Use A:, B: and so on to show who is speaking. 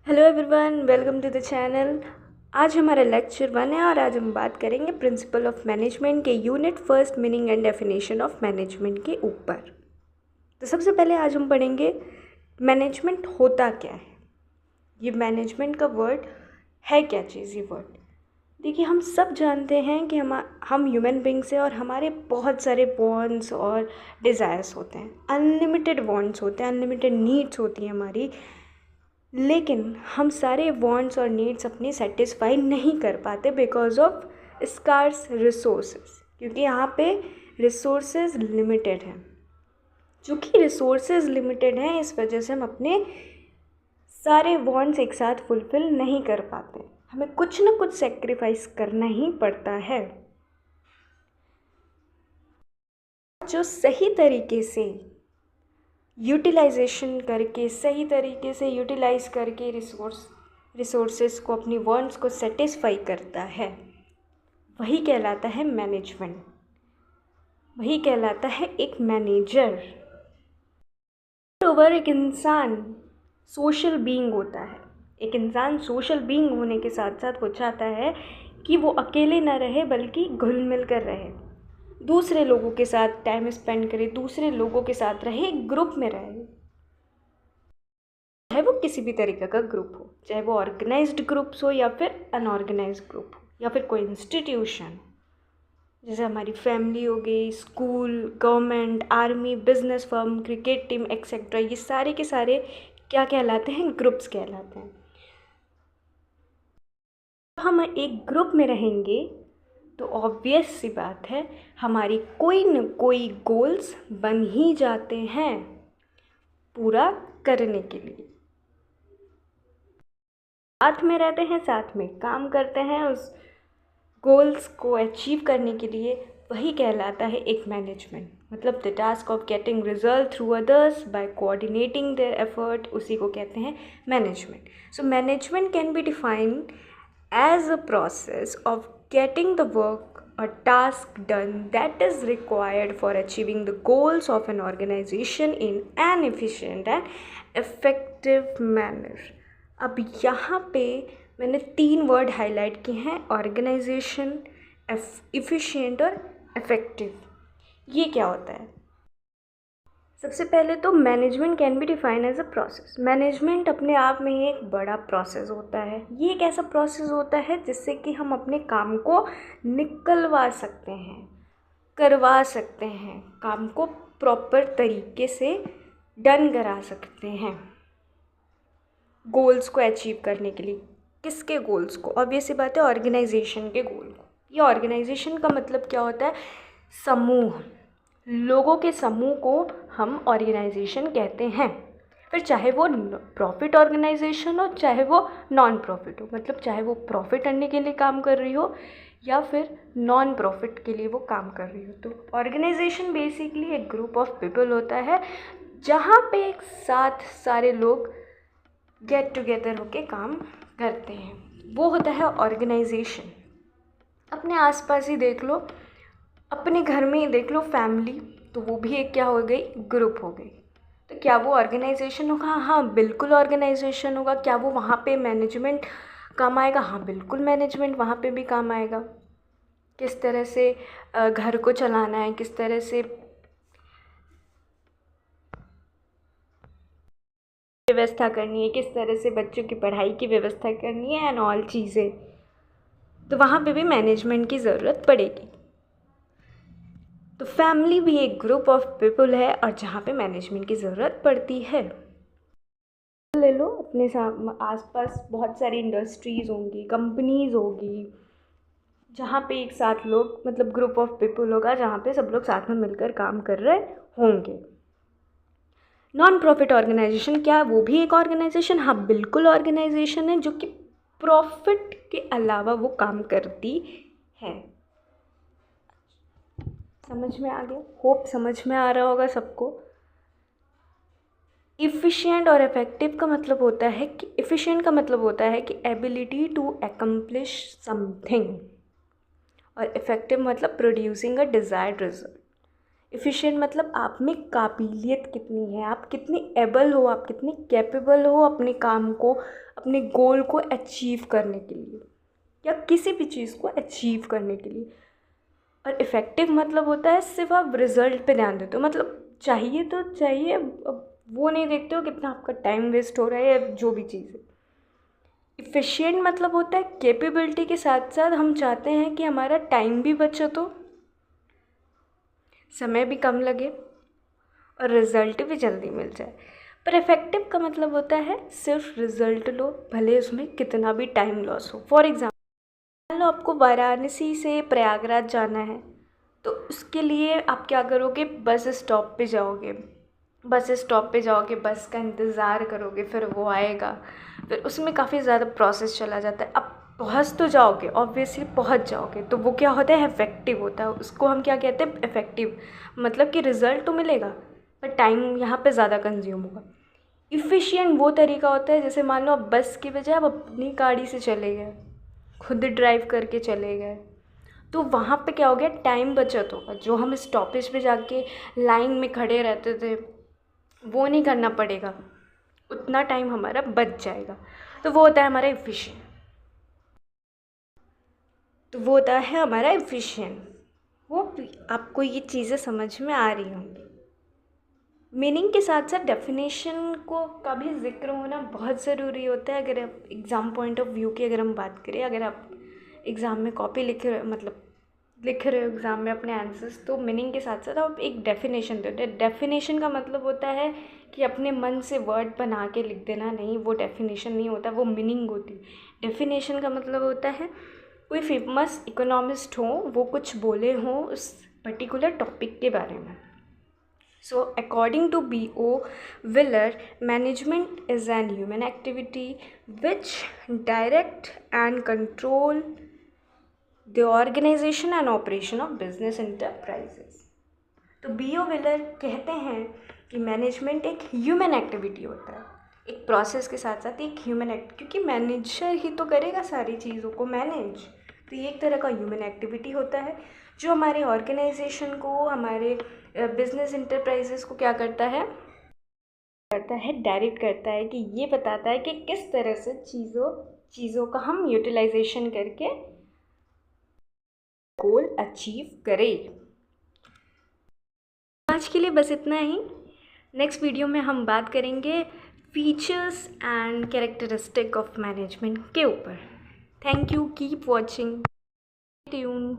A: Hello everyone, welcome to the channel. आज हमारा lecture 1 है और आज हम बात करेंगे प्रिंसिपल ऑफ मैनेजमेंट के unit first meaning and definition of management के ऊपर। तो सबसे पहले आज हम पढ़ेंगे मैनेजमेंट होता क्या है। ये मैनेजमेंट का वर्ड है क्या चीज़। ये वर्ड देखिए, हम सब जानते हैं कि हम ह्यूमन बींग्स हैं और हमारे बहुत सारे वांट्स और डिज़ायर्स होते हैं। अनलिमिटेड वांट्स होते हैं, अनलिमिटेड नीड्स होती हैं हमारी। लेकिन हम सारे वांट्स और नीड्स अपनी सेटिस्फाई नहीं कर पाते बिकॉज ऑफ स्कार्स रिसोर्सेज, क्योंकि यहाँ पे रिसोर्सेज लिमिटेड हैं। चूँकि रिसोर्सेज लिमिटेड हैं, इस वजह से हम अपने सारे वांट्स एक साथ फुलफ़िल नहीं कर पाते। हमें कुछ ना कुछ सेक्रीफाइस करना ही पड़ता है। जो सही तरीके से यूटिलाइजेशन करके, सही तरीके से यूटिलाइज करके रिसोर्सेस को, अपनी वांट्स को सेटिस्फाई करता है, वही कहलाता है मैनेजमेंट। वही कहलाता है एक मैनेजर। ओवर एक इंसान सोशल बीइंग होता है। एक इंसान सोशल बीइंग होने के साथ साथ वो चाहता है कि वो अकेले ना रहे बल्कि घुल मिल कर रहे, दूसरे लोगों के साथ टाइम स्पेंड करे, दूसरे लोगों के साथ रहे, एक ग्रुप में रहे। चाहे वो किसी भी तरीके का ग्रुप हो, चाहे वो ऑर्गेनाइज्ड ग्रुप्स हो या फिर अनऑर्गेनाइज्ड ग्रुप हो या फिर कोई इंस्टीट्यूशन, जैसे हमारी फैमिली हो गई, school, government, army, business firm, cricket team etcetera. ये सारे के सारे क्या कहलाते हैं? ग्रुप्स कहलाते हैं। हम एक ग्रुप में रहेंगे तो ऑब्वियस सी बात है, हमारी कोई न कोई गोल्स बन ही जाते हैं पूरा करने के लिए। साथ में रहते हैं, साथ में काम करते हैं उस गोल्स को अचीव करने के लिए। वही कहलाता है एक मैनेजमेंट। मतलब the task of getting result through others by coordinating their effort, उसी को कहते हैं management. So management can be defined as a process of getting the work or task done that is required for achieving the goals of an organization in an efficient and effective manner। अब यहाँ पे मैंने 3 word highlight किए हैं, organisation, efficient और effective. ये क्या होता है? सबसे पहले तो management can be define as a process. Management अपने आप में ही एक बड़ा प्रोसेस होता है। ये एक ऐसा प्रोसेस होता है जिससे कि हम अपने काम को निकलवा सकते हैं, करवा सकते हैं, काम को प्रॉपर तरीके से डन करा सकते हैं गोल्स को अचीव करने के लिए। किसके गोल्स को? ऑब्वियस सी बात है, ऑर्गेनाइजेशन के गोल को। ये ऑर्गेनाइजेशन का मतलब क्या होता है? समूह, लोगों के समूह को हम ऑर्गेनाइजेशन कहते हैं। फिर चाहे वो प्रॉफिट ऑर्गेनाइजेशन हो, चाहे वो नॉन प्रॉफिट हो, मतलब चाहे वो प्रॉफिट करने के लिए काम कर रही हो या फिर नॉन प्रॉफिट के लिए वो काम कर रही हो। तो ऑर्गेनाइजेशन बेसिकली एक ग्रुप ऑफ पीपल होता है जहाँ पे एक साथ सारे लोग गेट टुगेदर होके काम करते हैं। वो होता है ऑर्गेनाइजेशन। अपने आसपास ही देख लो, अपने घर में ही देख लो, फैमिली, तो वो भी एक क्या हो गई? ग्रुप हो गई। तो क्या वो ऑर्गेनाइजेशन होगा? हाँ, बिल्कुल ऑर्गेनाइजेशन होगा। क्या वो वहाँ पे मैनेजमेंट काम आएगा? हाँ, बिल्कुल मैनेजमेंट वहाँ पे भी काम आएगा। किस तरह से घर को चलाना है, किस तरह से व्यवस्था करनी है, किस तरह से बच्चों की पढ़ाई की व्यवस्था करनी है एंड ऑल चीज़ें, तो वहाँ पे भी मैनेजमेंट की ज़रूरत पड़ेगी। तो फैमिली भी एक ग्रुप ऑफ पीपल है और जहाँ पे मैनेजमेंट की ज़रूरत पड़ती है। ले लो, अपने आसपास बहुत सारी इंडस्ट्रीज़ होंगी, कंपनीज़ होगी, जहाँ पे एक साथ लोग, मतलब ग्रुप ऑफ पीपल होगा जहाँ पे सब लोग साथ में मिलकर काम कर रहे होंगे। नॉन प्रॉफिट ऑर्गेनाइजेशन, क्या वो भी एक ऑर्गेनाइजेशन? हाँ, बिल्कुल ऑर्गेनाइजेशन है जो कि प्रॉफिट के अलावा वो काम करती है। समझ में आ गया? होप समझ में आ रहा होगा सबको। इफ़िशिएंट और इफ़ेक्टिव का मतलब होता है कि इफ़िशिएंट का मतलब होता है कि एबिलिटी टू अकम्प्लिश समथिंग, और इफ़ेक्टिव मतलब producing a desired result. Efficient मतलब आप में काबिलियत कितनी है, आप कितने एबल हो, आप कितने कैपेबल हो अपने काम को, अपने गोल को अचीव करने के लिए या किसी भी चीज़ को अचीव करने के लिए। और इफ़ेक्टिव मतलब होता है सिर्फ आप रिज़ल्ट पे ध्यान देते हो, मतलब चाहिए तो चाहिए, अब वो नहीं देखते हो कितना आपका टाइम वेस्ट हो रहा है या जो भी चीज़ है। इफ़िशिएंट मतलब होता है कैपेबिलिटी के साथ साथ हम चाहते हैं कि हमारा टाइम भी बचत हो, समय भी कम लगे और रिज़ल्ट भी जल्दी मिल जाए। पर इफ़ेक्टिव का मतलब होता है सिर्फ रिज़ल्ट लो, भले उसमें कितना भी टाइम लॉस हो। फॉर एग्ज़ाम्पल मान लो आपको वाराणसी से प्रयागराज जाना है, तो उसके लिए आप क्या करोगे, बस स्टॉप पे जाओगे, बस का इंतज़ार करोगे, फिर वो आएगा, फिर उसमें काफ़ी ज़्यादा प्रोसेस चला जाता है। अब पहुँच तो जाओगे, ऑब्वियसली पहुँच जाओगे, तो वो क्या होता है, इफ़ेक्टिव होता है। उसको हम क्या कहते हैं, इफ़ेक्टिव, मतलब कि रिज़ल्ट तो मिलेगा पर टाइम यहाँ पे ज़्यादा कंज्यूम होगा। इफ़िशिएंट वो तरीका होता है जैसे मान लो आप बस की बजाय आप अपनी गाड़ी से चले गए, खुद ड्राइव करके चले गए, तो वहाँ पे क्या हो गया, टाइम बचत होगा। जो हम स्टॉपेज पे जाके लाइन में खड़े रहते थे वो नहीं करना पड़ेगा, उतना टाइम हमारा बच जाएगा। तो वो होता है हमारा एफिशिएंट, वो आपको ये चीज़ें समझ में आ रही होंगी। मीनिंग के साथ साथ डेफिनेशन को का भी ज़िक्र होना बहुत ज़रूरी होता है। अगर आप एग्ज़ाम पॉइंट ऑफ व्यू की अगर हम बात करें, अगर आप एग्ज़ाम में कॉपी लिख रहे हो एग्ज़ाम में अपने आंसर्स, तो मीनिंग के साथ साथ आप एक डेफिनेशन देते हैं। डेफिनेशन का मतलब होता है कि अपने मन से वर्ड बना के लिख देना नहीं, वो डेफिनेशन नहीं होता, वो मीनिंग होती। डेफिनेशन का मतलब होता है कोई फेमस इकोनॉमिस्ट हो, वो कुछ बोले हों उस पर्टिकुलर टॉपिक के बारे में। So, according to B.O. Willer, management is an human activity which direct and control the organization and operation of business enterprises. तो B.O. Willer कहते हैं कि मैनेजमेंट एक ह्यूमन एक्टिविटी होता है, एक प्रोसेस के साथ साथ एक ह्यूमन एक्ट, क्योंकि मैनेजर ही तो करेगा सारी चीज़ों को मैनेज, तो ये एक तरह का ह्यूमन एक्टिविटी होता है जो हमारे ऑर्गेनाइजेशन को, हमारे बिजनेस इंटरप्राइजेस को क्या करता है डायरेक्ट करता है, कि ये बताता है कि किस तरह से चीज़ों का हम यूटिलाइजेशन करके गोल अचीव करें। आज के लिए बस इतना ही। नेक्स्ट वीडियो में हम बात करेंगे features and characteristic of management के ऊपर। Thank you, keep watching, tune.